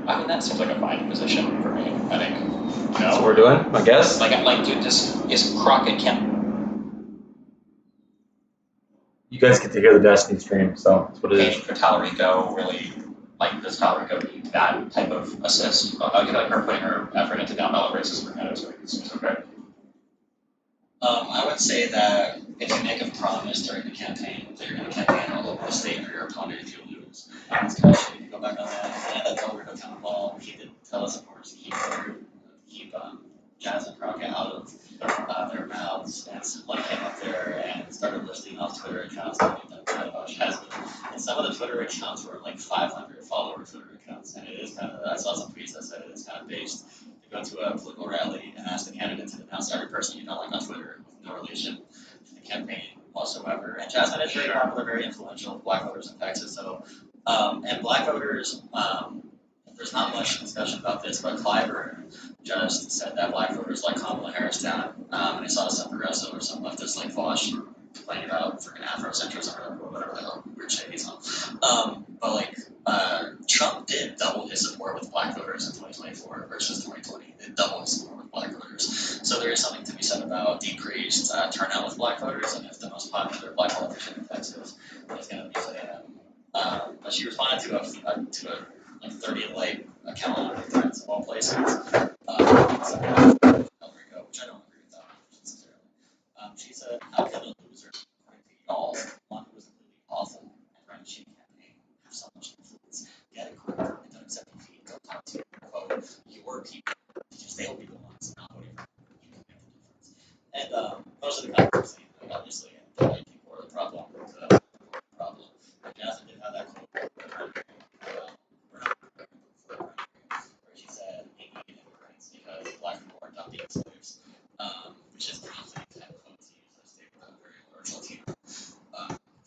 I mean, that seems like a fine position for me. I think. That's what we're doing, I guess. Like, dude, this is Crockett Kemp. You guys get to hear the Destiny stream, so that's what it Paying is. for Talarico really, like, does Talarico need that type of assist? I feel like her putting her effort into down ballot races for Meadows, so it seems okay. I would say that if you make a promise during the campaign that you're going to campaign all over the state for your opponent if you lose, it's kind of shitty to go back on that. And at Delaware Town Hall, he did tell us, of course, to keep Jazz and Crockett out of their mouths. And someone came up there and started listing off Twitter accounts that we've done bad about Jasmine. And some of the Twitter accounts were like 500 follower Twitter accounts. And it is kind of, I saw some tweets that said it is kind of based to go to a political rally and ask the candidate to denounce every person you don't like on Twitter with no relation to the campaign whatsoever. And Jasmine is very popular, very influential with black voters in Texas. So, and black voters, there's not much discussion about this, but Clyburn just said that black voters like Kamala Harris down. And I saw some progressive or some leftist like Fosh complaining about freaking Afrocentrism or whatever the hell weird shit he's on. But like, Trump did double his support with black voters in 2024 versus 2020. He did double his support with black voters. So there is something to be said about decreased turnout with black voters, and if the most popular black politician in Texas is going to be but she responded to a like 30 like account on her threads of all places. Which I don't agree with that necessarily. She said, "How can a loser, according to y'all, one who was completely awful and ran a shitty campaign, have so much influence? Get a grip and don't accept defeat. Go talk to your people, because they'll be the ones not voting for you. You can make the difference." And most of the comments, obviously, the white people are the problem. The problem. And Jasmine did have that quote. Where she said, "We need immigrants because black people are not being slaves," which is probably the type of quote to use in a state with a very large Latino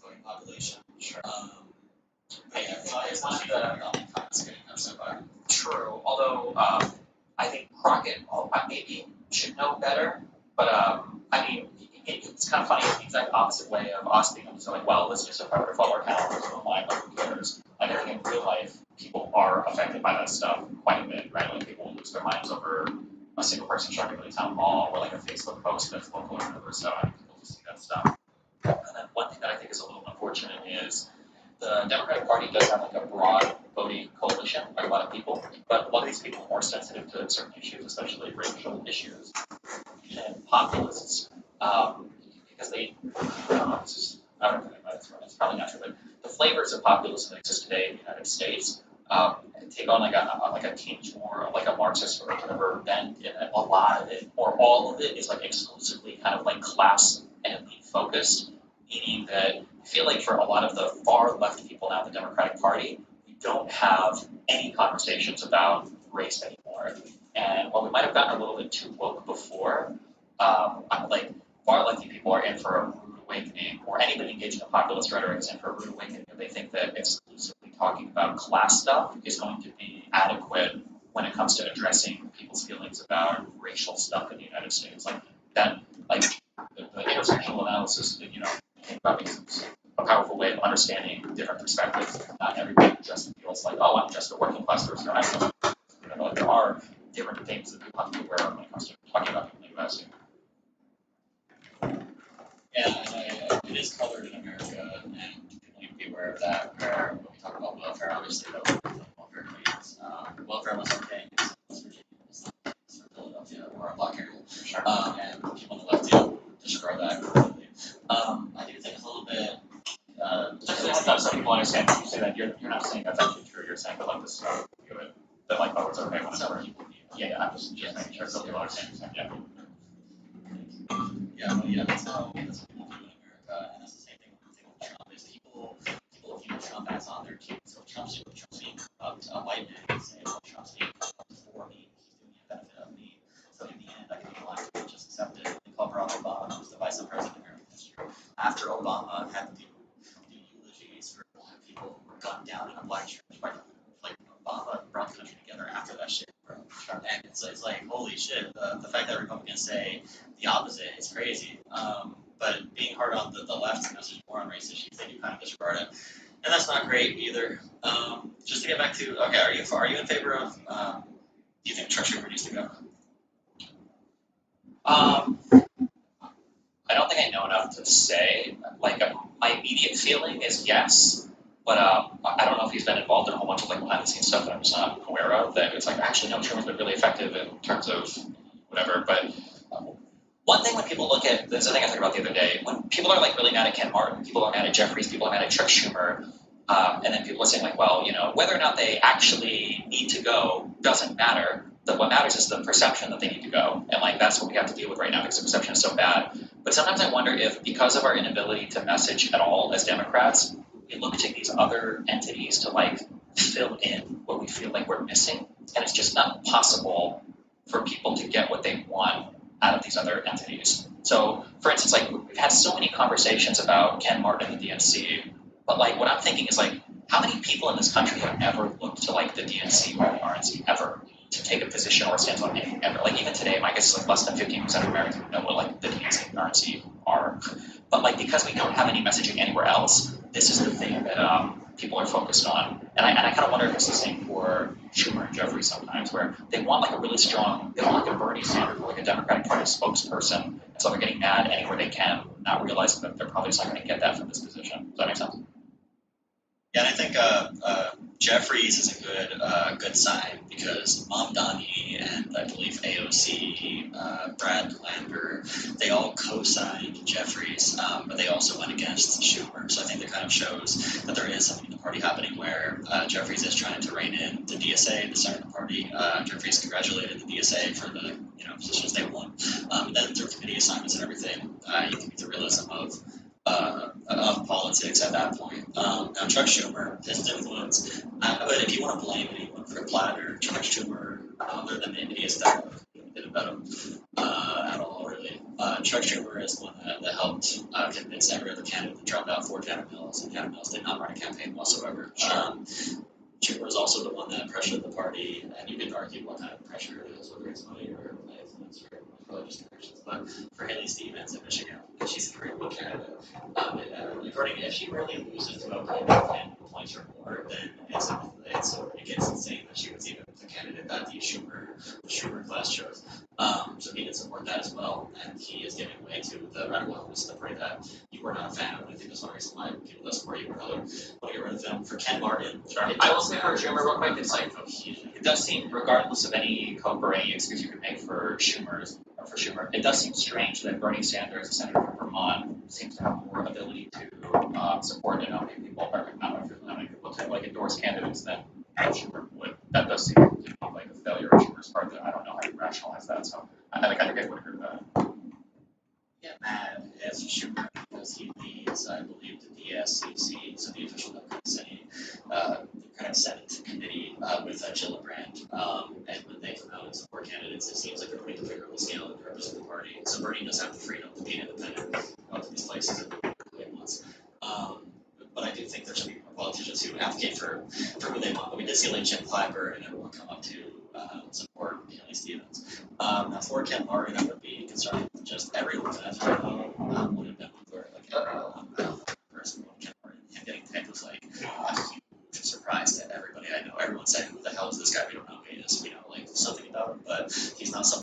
voting population. Sure. But yeah, it's one of the comments getting upset by. True, although I think Crockett maybe should know better, but I mean, it's kind of funny. It's the exact opposite way of us being so like, well, let's just follow our calendars online, like who cares? Like I think in real life, people are affected by that stuff quite a bit, right? Like people lose their minds over a single person showing up at a town hall or like a Facebook post that's local or whatever. So I think people just see that stuff. And then one thing that I think is a little unfortunate is the Democratic Party does have like a broad voting coalition, like a lot of people, but a lot of these people are more sensitive to certain issues, especially racial issues and populists, because they, I don't know, I don't know, it's probably not true, but the flavors of populism that exist today in the United States take on like a tinge more of like a Marxist or whatever bent, and a lot of it, or all of it, is like exclusively kind of like class and elite focused, meaning that I feel like for a lot of the far left people now in the Democratic Party, we don't have any conversations about race anymore. And while we might have gotten a little bit too woke before, like far lefty people are in for a rude awakening, or anybody engaging in populist rhetoric is in for a rude awakening if they think that exclusively talking about class stuff is going to be adequate when it comes to addressing people's feelings about racial stuff in the United States. Like that, like the intersectional analysis, probably is a powerful way of understanding different perspectives. Not everybody just feels like, oh, I'm just a working class person. There are different things that people have to be aware of when it comes to talking about people in the U.S. Yeah, and it is colored in America, and people need to be aware of that. Where when we talk about welfare, obviously, that was welfare claims. Welfare was okay in West Virginia, it's for Philadelphia, or a block area. Sure. And people on the left do destroy that completely. I do think it's a little bit. Some people understand when you say that you're not saying that's actually true. You're saying that like this that like votes are okay whenever. Yeah, I'm just making sure some people understand. Yeah. Yeah, that's what people do in America, and that's the same thing with Trump. Is people view Trump as on their team. So Trump's being corrupt, a white man is saying, "Well, Trump's being corrupt for me. He's doing the benefit of me." So in the end, I can be aligned to just accept it. They call Barack Obama, who's the vice president in American history. After Obama had to do eulogies for black people who were gunned down in a black church by like Obama brought the country together after that shit, bro. And it's like holy shit. The fact that Republicans say the opposite is crazy. But being hard on the left message more on race issues, they do kind of disregard it. And that's not great either. Just to get back to, okay, are you in favor of, do you think Chuck Schumer needs to go? I don't think I know enough to say. Like, my immediate feeling is yes, but I don't know if he's been involved in a whole bunch of like behind the scenes stuff that I'm just not aware of. That it's like actually no, Truman's been really effective in terms of whatever. But one thing when people look at this, is a thing I talked about the other day. When people are like really mad at Ken Martin, people are mad at Jeffries, people are mad at Chuck Schumer, and then people are saying like, well, you know, whether or not they actually need to go doesn't matter. What matters is the perception that they need to go, and like that's what we have to deal with right now because the perception is so bad. But sometimes I wonder if, because of our inability to message at all as Democrats, we look to these other entities to like fill in what we feel like we're missing, and it's just not possible for people to get what they want out of these other entities. So, for instance, like we've had so many conversations about Ken Martin and the DNC, but like what I'm thinking is like, how many people in this country have ever looked to like the DNC or the RNC ever to take a position or a stance on anything ever? Like even today, my guess is like less than 15% of Americans know what like the DNC and the RNC are. But like because we don't have any messaging anywhere else, this is the thing that people are focused on. And I kind of wonder if it's the same for Schumer and Jeffries sometimes, where they want like a really strong, they want like a Bernie Sanders or like a Democratic Party spokesperson, and so they're getting mad anywhere they can, not realizing that they're probably just not going to get that from this position. Does that make sense? Yeah, and I think Jeffries is a good sign because Mamdani and I believe AOC, Brad Lander, they all co-signed Jeffries, but they also went against Schumer. So I think that kind of shows that there is something in the party happening where Jeffries is trying to rein in the DSA, the center of the party. Jeffries congratulated the DSA for the positions they won. Then through committee assignments and everything, you can get the realism of politics at that point. Now, Chuck Schumer, his influence, but if you want to blame anyone for Platter, Chuck Schumer, other than the idiots that did about him at all, really. Chuck Schumer is one that helped convince every other candidate to drop out for Janet Mills, and Janet Mills did not run a campaign whatsoever. Schumer is also the one that pressured the party, and you can argue what kind of pressure it is, whether it's money or influence or religious connections. But for Haley Stevens in Michigan, she's a very good candidate. If she really loses to a poll of 10 points or more, then it gets insane that she was even the candidate that the Schumer class chose. So he did support that as well, and he is giving way to the radical elements of the party that you were not a fan of. I think that's one reason why people that support you were want to get rid of them. For Ken Martin, I will say for Schumer real quick, it's like it does seem, regardless of any cope or any excuse you could make for Schumer, it does seem strange that Bernie Sanders, the senator from Vermont, seems to have more ability to support and nominate people, or not nominate people, to like endorse candidates than Schumer would. That does seem to be like a failure on Schumer's part that I don't know how you rationalize that. So I think I would agree with that. Get mad as Schumer because he leads, I believe, the DSCC, so the official Democratic Senate committee with Gillibrand. And when they come out and support candidates, it seems like they're putting the finger on the scale and represent the party. So Bernie does have the freedom to be an independent out to these places and do who he wants. But I do think there should be more politicians who advocate for who they want. But we did see like Jim Clapper and everyone come up to support Haley Stevens. Now for Ken Martin, I would be concerned with just everyone that would have been person with Ken Martin. Him getting picked was like a huge surprise to everybody I know. Everyone said, "Who the hell is this guy? We don't know who he is. We know like something about him, but he's not someone."